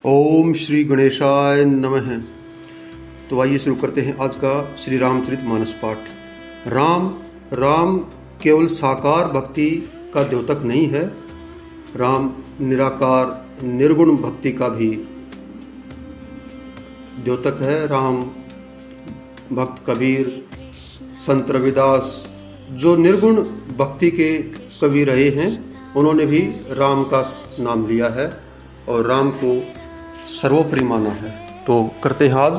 ओम श्री गणेशाय नमः। तो आइए शुरू करते हैं आज का श्री रामचरितमानस पाठ। राम केवल साकार भक्ति का द्योतक नहीं है, राम निराकार निर्गुण भक्ति का भी द्योतक है। राम भक्त कबीर, संत रविदास जो निर्गुण भक्ति के कवि रहे हैं, उन्होंने भी राम का नाम लिया है और राम को सर्वोपरि माना है। तो करते हैं आज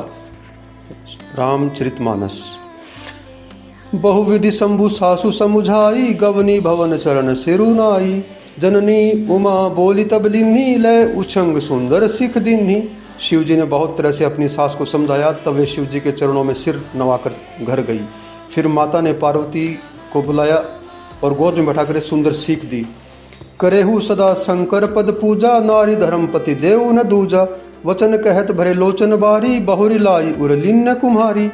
रामचरितमानस। बहुविधि शंभु सासु समुझाई, गवनी भवन चरण सिरुनाई। जननी उमा बोली तब लिन्ही, लय उछंग सुंदर सिख दिन्ही। शिव जी ने बहुत तरह से अपनी सास को समझाया, तब वे शिव जी के चरणों में सिर नवाकर घर गई। फिर माता ने पार्वती को बुलाया और गोद में बैठाकर सुंदर सीख दी। करेहु सदा शंकर पद पूजा, नारी धर्मपति देव न दूजा। वचन कहत भरे लोचन बारी, बहुरी लाई उर लिन्न कुम्हारी।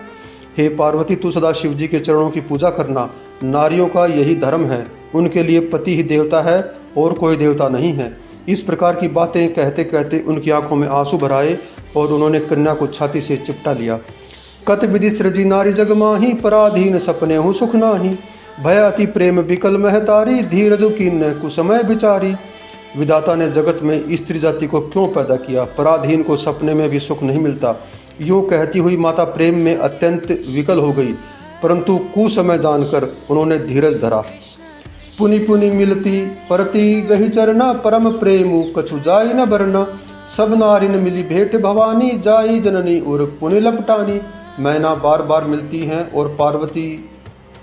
हे पार्वती, तू सदा शिव जी के चरणों की पूजा करना। नारियों का यही धर्म है, उनके लिए पति ही देवता है और कोई देवता नहीं है। इस प्रकार की बातें कहते कहते उनकी आंखों में आंसू भर आए और उन्होंने कन्या को छाती से चिपटा लिया। कत विधि सृजी नारी जग माही, पराधीन सपने हूँ सुख नाही। भय अति प्रेम विकल महतारी, धीरजु कीन्ह कुसमय विचारी। विधाता ने जगत में स्त्री जाति को क्यों पैदा किया, पराधीन को सपने में भी सुख नहीं मिलता। यूँ कहती हुई माता प्रेम में अत्यंत विकल हो गई, परंतु कुसमय जानकर उन्होंने धीरज धरा। पुनि पुनि मिलती परती गही चरना, परम प्रेम कछु जाई न बरना। सब नारिन मिली भेंट भवानी, जाई जननी उर पुनि लपटानी। मैना बार बार मिलती हैं और पार्वती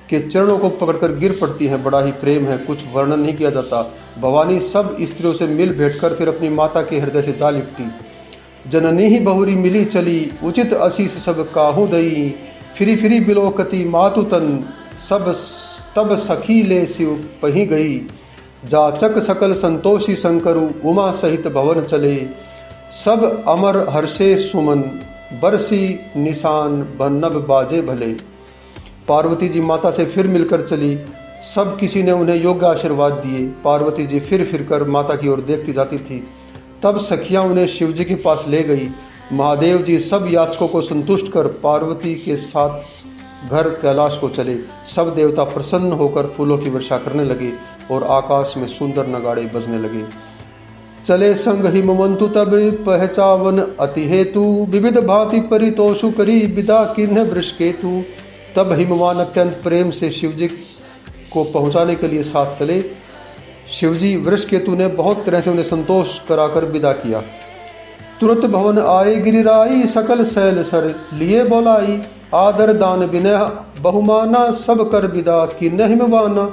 के चरणों को पकड़कर गिर पड़ती हैं। बड़ा ही प्रेम है, कुछ वर्णन नहीं किया जाता। भवानी सब स्त्रियों से मिल भेंटकर फिर अपनी माता के हृदय से जा लिपटी। जननी ही बहुरी मिली चली, उचित आशीष सब काहू दई। फिरी फिरी बिलोकती मातु तन, सब तब सखी ले शिव पही गई। जाचक सकल संतोषी शंकरु, उमा सहित भवन चले। सब अमर हर्षे सुमन, बरसी निशान बन्नब बाजे भले। पार्वती जी माता से फिर मिलकर चली, सब किसी ने उन्हें योग्य आशीर्वाद दिए। पार्वती जी फिर कर माता की ओर देखती जाती थी। तब सखियां उन्हें शिव जी के पास ले गई। महादेव जी सब याचकों को संतुष्ट कर पार्वती के साथ घर कैलाश को चले। सब देवता प्रसन्न होकर फूलों की वर्षा करने लगे और आकाश में सुंदर नगाड़े बजने लगे। चले संग हिमवंतु तब पहचावन अति हेतु, विविध भांति परितोषु करी विदा किन्ह वृषकेतु। तब हिमवान अत्यंत प्रेम से शिवजी को पहुंचाने के लिए साथ चले। शिवजी वृषकेतु ने बहुत तरह से उन्हें संतोष कराकर विदा किया। तुरंत भवन आए गिरिराई, सकल शैल सर लिए बोलाई। आदर दान विनय बहुमाना, सब कर विदा किन्ह हिमवाना।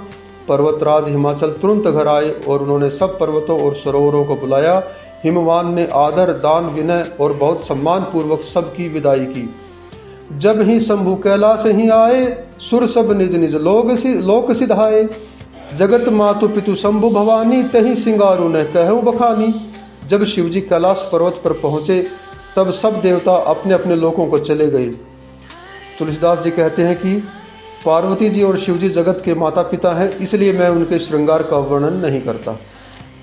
पर्वतराज हिमाचल तुरंत घर आए और उन्होंने सब पर्वतों और सरोवरों को बुलाया। हिमवान ने आदर दान विनय और बहुत सम्मान पूर्वक सबकी विदाई की। जब ही शंभु कैलाश ही आए, सुर सब निज निज लोक सिधाए। जगत मातु पितु शंभु भवानी, तही सिंगारु न कहु बखानी। जब शिवजी कैलाश पर्वत पर पहुंचे, तब सब देवता अपने अपने लोकों को चले गए। तुलसीदास जी कहते हैं कि पार्वती जी और शिवजी जगत के माता पिता हैं, इसलिए मैं उनके श्रृंगार का वर्णन नहीं करता।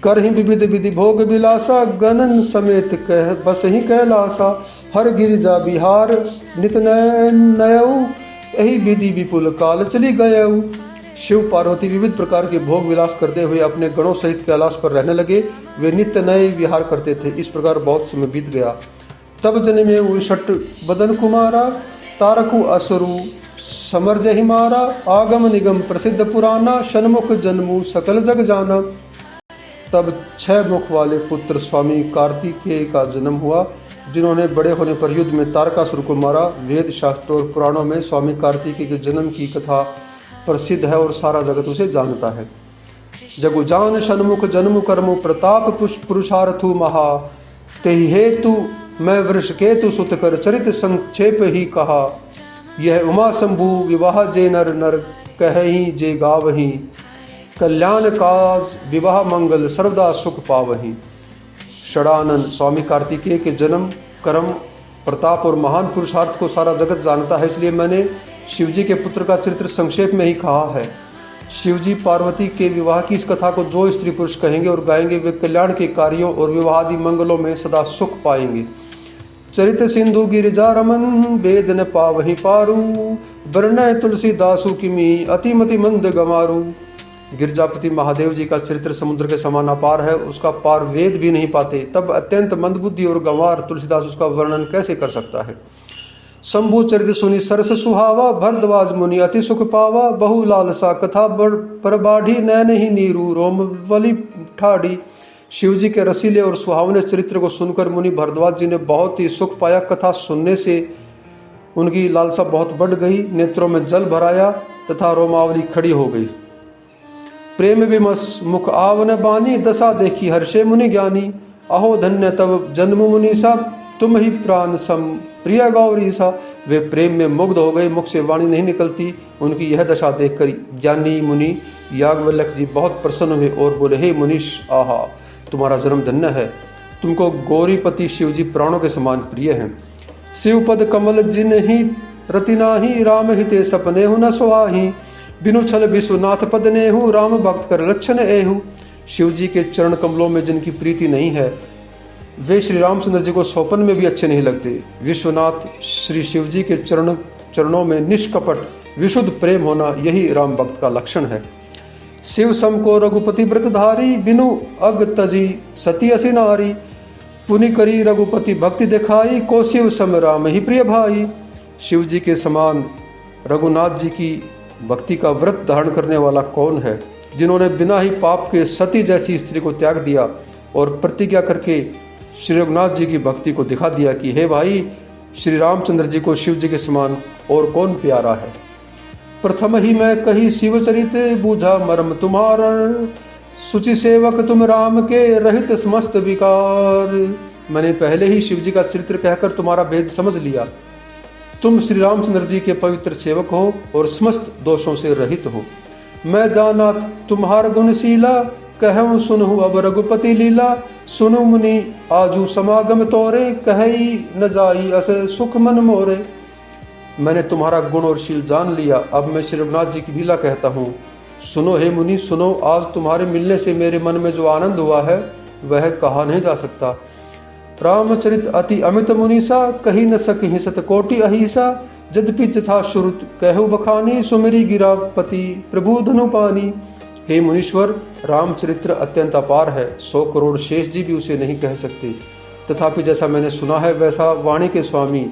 कर ही विविध विधि भोग विलासा, गणन समेत कह बस ही कैलासा। हर गिरिजा बिहार नित नयऊ, यही विधि विपुल काल चली गयऊ। शिव पार्वती विविध प्रकार के भोग विलास करते हुए अपने गणों सहित कैलाश पर रहने लगे। वे नित्य नए विहार करते थे। इस प्रकार बहुत समय बीत गया। तब जन्मे उषट बदन कुमारा, तारकु असुरु समर ही मारा। आगम निगम प्रसिद्ध पुराना, षण्मुख जन्मु सकल जग जाना। तब 6 मुख वाले पुत्र स्वामी कार्तिकेय का जन्म हुआ, जिन्होंने बड़े होने पर युद्ध में तारकासुर को मारा। वेद शास्त्र और पुराणों में स्वामी कार्तिकेय के जन्म की कथा प्रसिद्ध है और सारा जगत उसे जानता है। जगु जान षण्मुख जन्मु कर्मु, प्रताप पुरुषार्थु महा। तेहि हेतु मैं वृषकेतु सुत कर, चरित संक्षेप ही कहा। यह उमा शंभु विवाह जे नर नर, कहहीं जे गावहीं। कल्याण काज विवाह मंगल, सर्वदा सुख पावहीं। षडानन स्वामी कार्तिकेय के जन्म कर्म प्रताप और महान पुरुषार्थ को सारा जगत जानता है, इसलिए मैंने शिवजी के पुत्र का चरित्र संक्षेप में ही कहा है। शिव जी पार्वती के विवाह की इस कथा को जो स्त्री पुरुष कहेंगे और गाएंगे वे कल्याण के कार्यों और विवाहादि मंगलों में सदा सुख पाएंगे। चरित सिंधु गिरिजा रमन वेद न पावहि पारू, वर्णय तुलसीदासु किमी अतिमति मंद गमारू। गिरजापति महादेव जी का चरित्र समुद्र के समान अपार है, उसका पार वेद भी नहीं पाते, तब अत्यंत मंदबुद्धि और गंवार तुलसीदास उसका वर्णन कैसे कर सकता है। शंभु चरित सुनी सरस सुहावा, भरद्वाज मुनि अति सुख पावा, बहु लालसा कथा पर बाढ़ी, नैन ही नीरू रोम वली ठाड़ी। शिव जी के रसीले और सुहावने चरित्र को सुनकर मुनि भरद्वाज जी ने बहुत ही सुख पाया। कथा सुनने से उनकी लालसा बहुत बढ़ गई, नेत्रों में जल भराया तथा रोमावली खड़ी हो गई। प्रेम विमस मुख आवन बानी, दशा देखी हर्षे मुनि ज्ञानी। अहो धन्य तब जन्म मुनीसा, तुम ही प्राण सम प्रिय गौरी सा। वे प्रेम में मुग्ध हो गए, मुख से वाणी नहीं निकलती। उनकी यह दशा देखकर ज्ञानी मुनि याज्ञवल्क्य जी बहुत प्रसन्न हुए और बोले, हे मुनीश, आहा तुम्हारा जन्म धन्य है, तुमको गौरीपति शिव जी प्राणों के समान प्रिय हैं। शिवपद कमल जिन ही रतिनाही, राम हिते सपने हु न सुहाही। बिनु छल विश्वनाथ पद नेहु, राम भक्त कर लक्षण एहु। शिव जी के चरण कमलों में जिनकी प्रीति नहीं है वे श्री रामचंद्र जी को सौपन में भी अच्छे नहीं लगते। विश्वनाथ श्री शिव जी के चरणों में निष्कपट विशुद्ध प्रेम होना यही राम भक्त का लक्षण है। शिव सम को रघुपति व्रतधारी, बिनु अग तजी सती असि नारी। पुनि करी रघुपति भक्ति दिखाई, को शिव सम राम ही प्रिय भाई। शिव जी के समान रघुनाथ जी की भक्ति का व्रत धारण करने वाला कौन है, जिन्होंने बिना ही पाप के सती जैसी स्त्री को त्याग दिया और प्रतिज्ञा करके श्री रघुनाथ जी की भक्ति को दिखा दिया कि हे भाई, श्री रामचंद्र जी को शिव जी के समान और कौन प्यारा है। प्रथम ही मैं कही शिव चरित, बूझा मर्म तुम्हारा। सुचि सेवक तुम राम के, रहित समस्त विकार। मैंने पहले ही शिव जी का चरित्र कहकर तुम्हारा भेद समझ लिया। तुम श्री रामचंद्र जी के पवित्र सेवक हो और समस्त दोषों से रहित हो। मैं जाना तुम्हार गुणशीला, कहूँ सुनहु अब रघुपति लीला। सुनु मुनि आजू समागम तोरे, कही न जाई अस सुख मन मोरे। मैंने तुम्हारा गुण और शील जान लिया, अब मैं श्री रघुनाथ जी की लीला कहता हूँ। सुनो हे मुनि, सुनो, आज तुम्हारे मिलने से मेरे मन में जो आनंद हुआ है वह कहा नहीं जा सकता। रामचरित अति अमित मुनीसा, कही न सकहि सतकोटि अहिसा। यद्यपि तथा श्रुत कहु बखानी, सुमेरी गिरापति प्रभु धनुपानी। हे मुनीश्वर, रामचरित्र अत्यंत अपार है, 100 करोड़ शेष जी भी उसे नहीं कह सकते। तथापि जैसा मैंने सुना है वैसा वाणी के स्वामी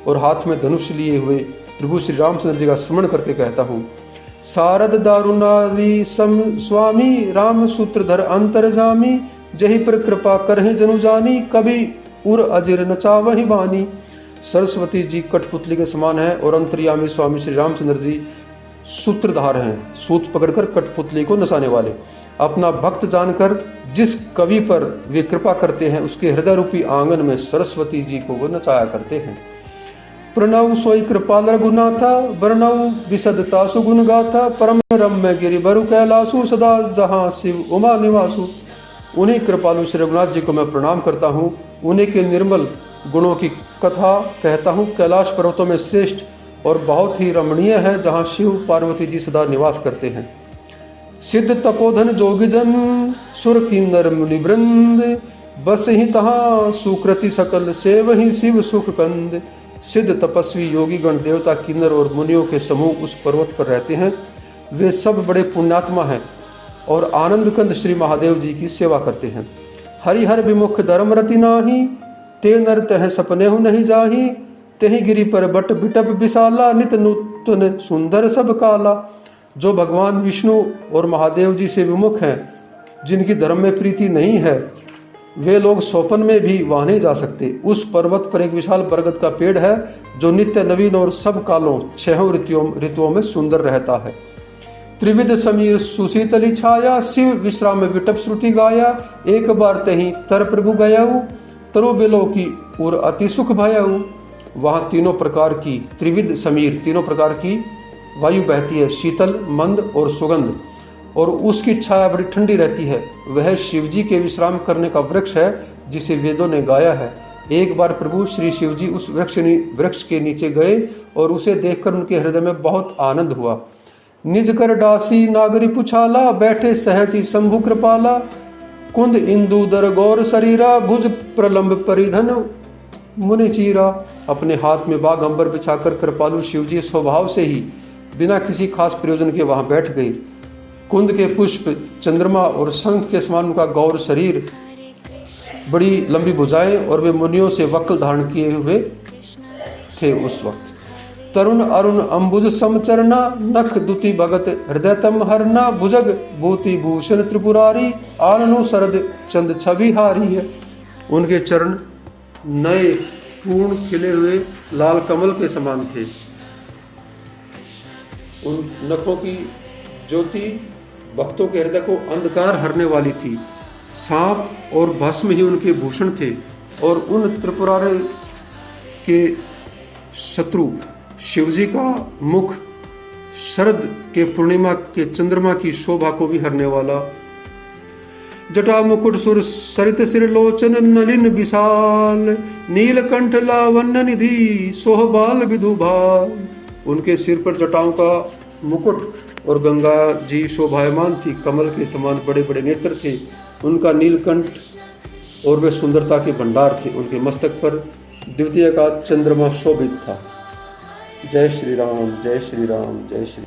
और हाथ में धनुष लिए हुए प्रभु श्री रामचंद्र जी का स्मरण करके कहता हूँ। सारद दारुणारी सम स्वामी, राम सूत्रधर अंतरजामी। जही पर कृपा करहि जनु जानी, कभी उर अजिर नचावहि बानी। सरस्वती जी कठपुतली के समान है और अंतर्यामी स्वामी श्री रामचंद्र जी सूत्रधार हैं, सूत पकड़कर कठपुतली को नचाने वाले। अपना भक्त जानकर जिस कवि पर वे कृपा करते हैं उसके हृदय रूपी आंगन में सरस्वती जी को वो नचाया करते हैं। प्रणव सोई कृपाल रघुनाथा, वर्णव विशदता सुगुण गाथा। परम रम्य गिरि बरु कैलासु, सदा जहाँ शिव उमा निवासु। उन्हीं कृपालु श्री रघुनाथ जी को मैं प्रणाम करता हूँ, उन्हीं के निर्मल गुणों की कथा कहता हूँ। कैलाश पर्वतों में श्रेष्ठ और बहुत ही रमणीय है, जहाँ शिव पार्वती जी सदा निवास करते हैं। सिद्ध तपोधन जोगिजन, सुर किन्नर मुनि वृंद। बस ही तहाँ सुकृति सकल, सेव ही शिव सुख कंद। सिद्ध तपस्वी योगी गण, देवता, किन्नर और मुनियों के समूह उस पर्वत पर रहते हैं। वे सब बड़े पुण्यात्मा हैं और आनंद कंद श्री महादेव जी की सेवा करते हैं। हरिहर विमुख धर्म रति नाही, ते नर तह सपने हु नहीं जाही। तेहि गिरि पर बट बिटप विशाला, नित नूतन सुंदर सब काला। जो भगवान विष्णु और महादेव जी से विमुख हैं, जिनकी धर्म में प्रीति नहीं है, वे लोग सोपन में भी वहां नहीं जा सकते। उस पर्वत पर एक विशाल बरगद का पेड़ है जो नित्य नवीन और सब कालों 6 ऋतुओं में सुंदर रहता है। त्रिविध समीर सुशीतली छाया, शिव विश्राम में विटप श्रुति गाया। एक बार तही तर प्रभु गयाऊ, तरु बिलो की उर अति सुख भयाऊ। वहाँ तीनों प्रकार की त्रिविध समीर, तीनों प्रकार की वायु बहती है, शीतल, मंद और सुगंध, और उसकी छाया बड़ी ठंडी रहती है। वह शिव जी के विश्राम करने का वृक्ष है जिसे वेदों ने गाया है। एक बार प्रभु श्री शिव जी उस वृक्ष के नीचे गए और उसे देखकर उनके हृदय में बहुत आनंद हुआ। निज कर डासी नागरी पुछाला, बैठे सहज ही शंभु कृपाला। कुंद इंदु दर गौर शरीरा, भुज प्रलंब परिधन मुनि चीरा। अपने हाथ में बाघंबर बिछाकर कृपालु शिवजी स्वभाव से ही बिना किसी खास प्रयोजन के वहां बैठ गए। कुंद के पुष्प, चंद्रमा और शंख के समान उनका गौर शरीर, बड़ी लंबी भुजाएं, और वे मुनियों से वक्ल धारण किए हुए थे उस वक्त। तरुण अरुण अंबुज समचरना, नख दुति भगत हृदयतम हरना। भुजग भूति भूषण त्रिपुरारी, आननु शरद चंद छवि हारी है। उनके चरण नए पूर्ण खिले हुए लाल कमल के समान थे। उन नखों की ज्योति भक्तों के हृदय को अंधकार हरने वाली थी। सांप और भस्म ही उनके भूषण थे, और उन त्रिपुरारी के शत्रु शिवजी का मुख शरद के पूर्णिमा के चंद्रमा की शोभा को भी हरने वाला। जटा मुकुट सुर सरित सिर लोचन, नलिन विशाल नीलकंठ लावण्य निधि, सोहबाल विधुभाल। उनके सिर पर जटाओं का मुकुट और गंगा जी शोभायमान थी। कमल के समान बड़े बड़े नेत्र थे उनका नीलकंठ, और वे सुंदरता के भंडार थे। उनके मस्तक पर द्वितीय का चंद्रमा शोभित था। जय श्री राम, जय श्री राम, जय श्री।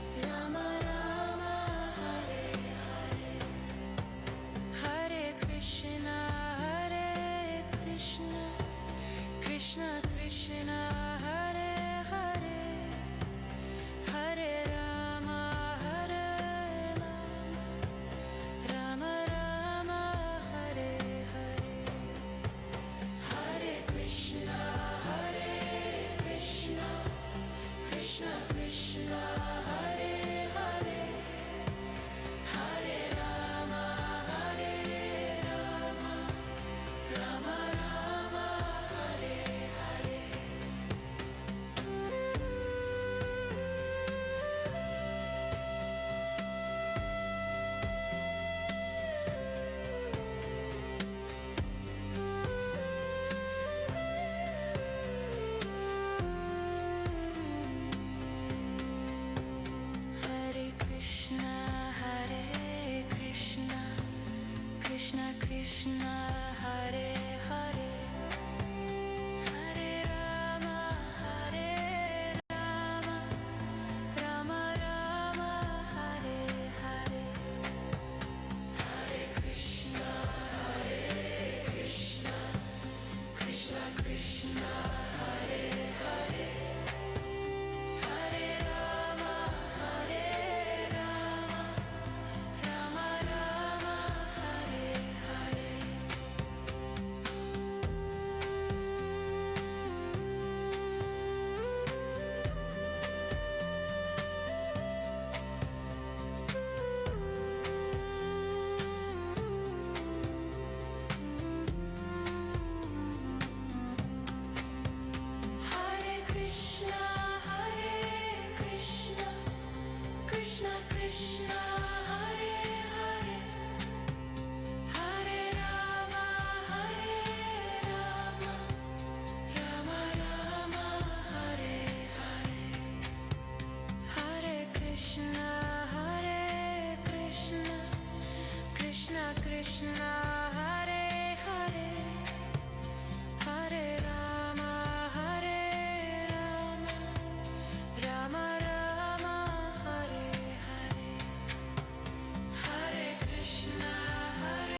Krishna